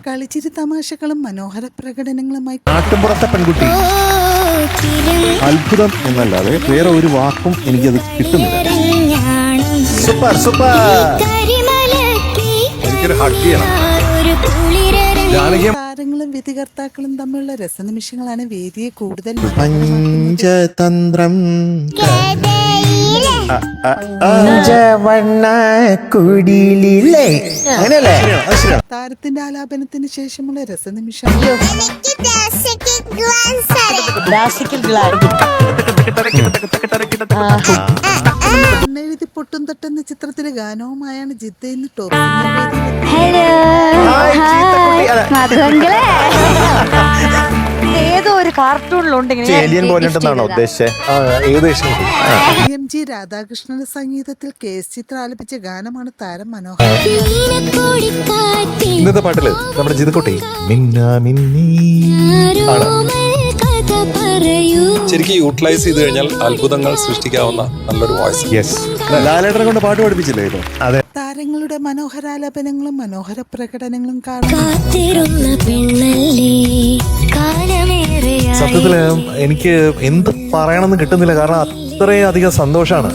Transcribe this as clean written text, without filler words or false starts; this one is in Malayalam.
കളിച്ചിരി തമാശകളും മനോഹര പ്രകടനങ്ങളുമായി നാട്ടുമ്പുറത്തെ പെൺകുട്ടി അത്ഭുതം എന്നല്ലാതെ വേറെ ഒരു വാക്കും എനിക്കത് കിട്ടുന്നില്ല. Super super. എനിക്കൊരു ഹഗ് ചെയ്യണം. താരങ്ങളും വിധികർത്താക്കളും തമ്മിലുള്ള രസനിമിഷങ്ങളാണ് വേദിയെ കൂടുതൽ പഞ്ചതന്ത്രം കുടിലേ അങ്ങനെയല്ലേ? താരത്തിന്റെ ആലാപനത്തിന് ശേഷമുള്ള രസനിമിഷം എഴുതി പൊട്ടും തട്ടെന്ന ചിത്രത്തിലെ ഗാനവുമായാണ് ജിദ്ദ ഇന്ന് ഏതോ ഒരു കാർട്ടൂണിലുണ്ടെങ്കിൽ എം ജി രാധാകൃഷ്ണന്റെ സംഗീതത്തിൽ KS ചിത്ര ആലപിച്ച ഗാനമാണ് താരം മനോഹർ. ഇന്നത്തെ പാട്ടില് നമ്മുടെ ജിതക്കുട്ടി ശരിക്കും യൂട്ടിലൈസ് ചെയ്ത് കഴിഞ്ഞാൽ അത്ഭുതങ്ങൾ സൃഷ്ടിക്കാവുന്ന നല്ലൊരു വോയിസ്. യെസ്, ലാലേട്ടനെ കൊണ്ട് പാട്ട് പഠിപ്പിച്ചില്ലേ ഇത്? അതെ. താരങ്ങളുടെ മനോഹരാലാപനങ്ങളും മനോഹര പ്രകടനങ്ങളും കാണാൻ സത്യത്തില് എനിക്ക് എന്ത് പറയണമെന്ന് കിട്ടുന്നില്ല, കാരണം അത്രയും അധികം സന്തോഷാണ്.